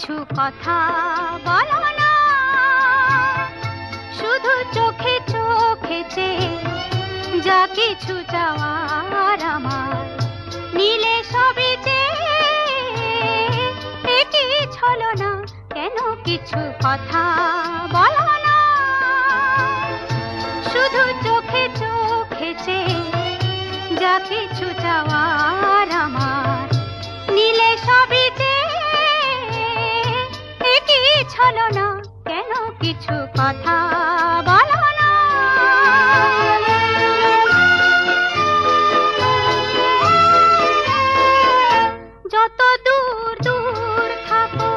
কিছু কথা বলো না, শুধু চোখে চোখে চেয়ে যা কিছু চাওয়ার আমার নিলে সবই চেয়ে কি ছলনা, কেন কিছু কথা বলো না, শুধু চোখে চোখে চেয়ে যা কিছু চাওয়ার আমার নিলে সবই চেয়ে কি ছলনা, কেন কিছু কথা বলো না। যত দূর দূর থাকো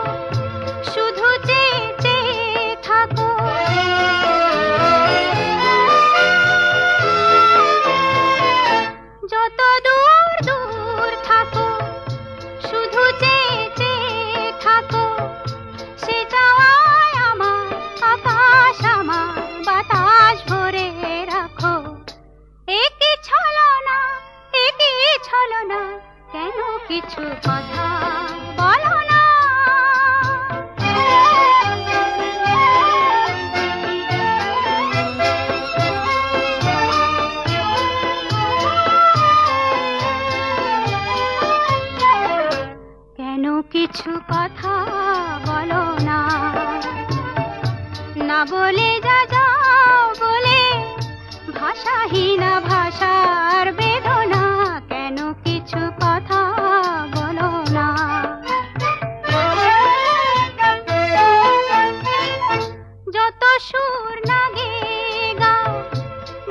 শুধু চেয়ে চেয়ে থাকো, যত দূর দূর থাকো শুধু চেয়ে চেয়ে থাকো, সে চাওয়ায় আমার আকাশ আমার বাতাস ভরে রাখো। একই ছলনা, একই ছলনা, কেন কিছু কথা বলো না। কেন কিছু কথা বলো না, না বলে যা যাও বলে ভাষাহীনা ভাষার বেদনা, কেন কিছু কথা বলো না। যত সুর না গে গাও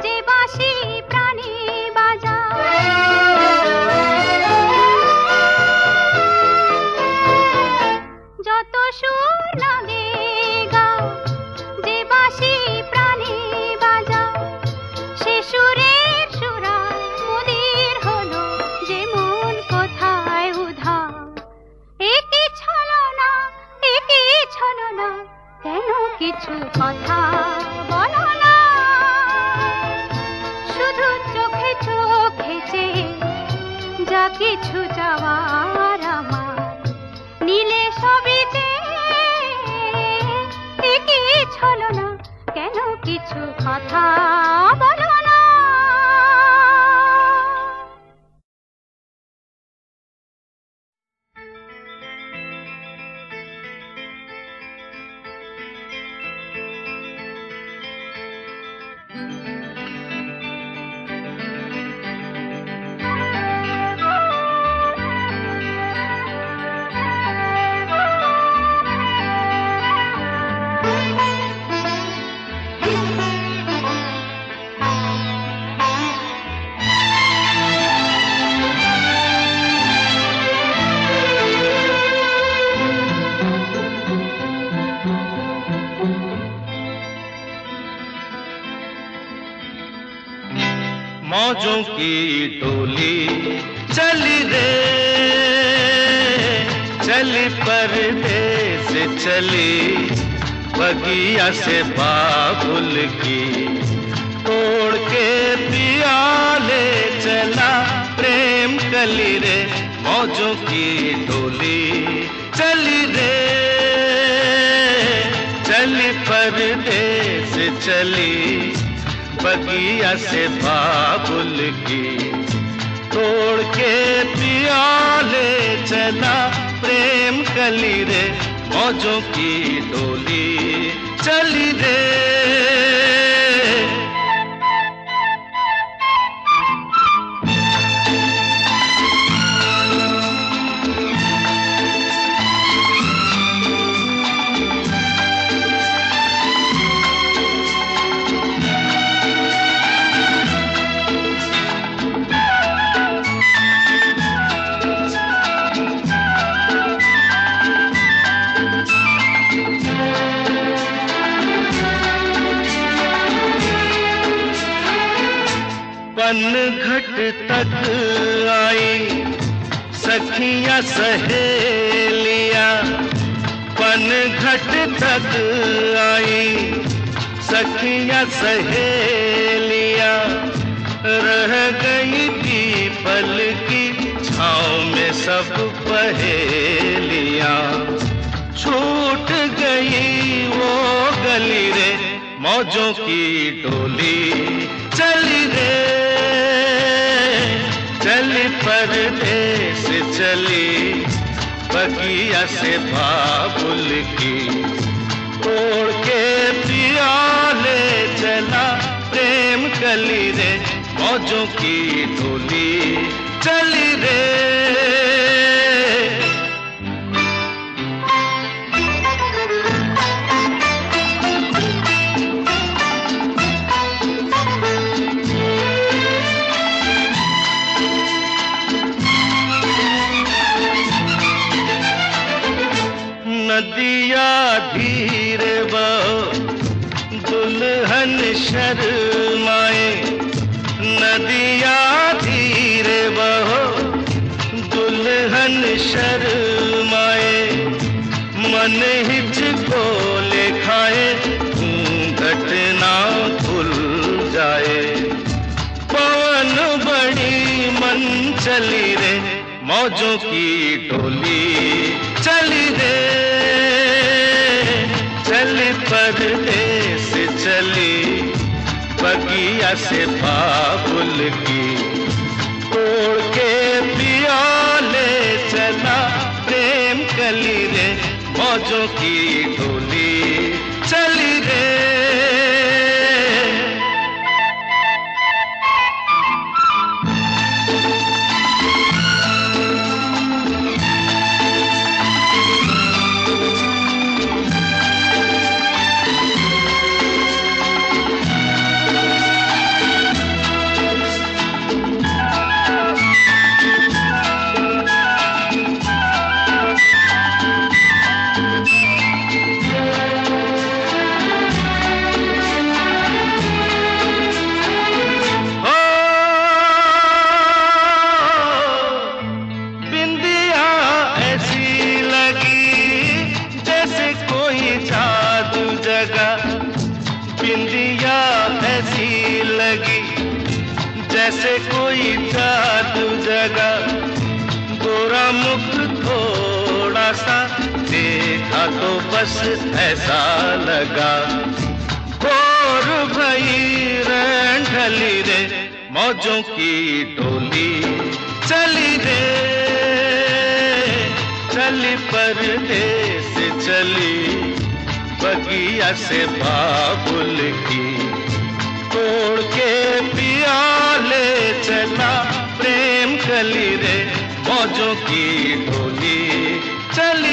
যে বাঁশি প্রাণী বাজাও, যত সুর না গে গাও যে বাঁশি প্রাণী বাজাও, সে সুরের সুরায় মুদির হলো যে মন কোথায় উধাও। একই ছলনা, একই ছলনা, কেন কিছু কথা বলো না, শুধু চোখে চোখে চেয়ে যা কিছু চাওয়ার আমার নিলে সবই চেয়ে কি ছলনা, কেন কিছু কথা বলো না। मौजों की डोली चली रे, चली परदेस चली, बगिया से बाबुल की तोड़ के पिया ले चला प्रेम कली रे। मौजों की डोली चली रे, चली परदेस चली, बगिया से बाबुल की तोड़ के पिया ले चला प्रेम कली रे। मौजों की डोली चली रे। पनघट तक आई सखियां सहेलियां, पनघट तक आई सखियां सहेलियां, रह गई पीपल की छाँव में सब पहेलियां। छू कली रे मौजों की डोली चली रे, चली परदेस चली बगिया से बाबुल की, तोड़ के पिया ले चला प्रेम कली रे मौजों की डोली चली रे। नदिया धीरे बहो दुल्हन शर्माए, नदिया धीरे बहो दुल्हन शर्माए, मन हिचको ले खाए घटना भूल जाए, पवन बड़ी मन चली रे मौजों की डोली चली रे, चली परदेस चली बगिया से बाबुल की, तोड़ के पिया ले चला प्रेम कली रे मौजों की डोली चली रे। बिंदिया ऐसी लगी जैसे कोई जादू जगा, गोरा मुख थोड़ा सा देखा तो बस ऐसा लगा, और भई ढली रे मौजों की डोली चली रे, चली परदेस चली बगिया से बाबुल की, तोड़ के पिया ले चला प्रेम कली रे मौजों की डोली चली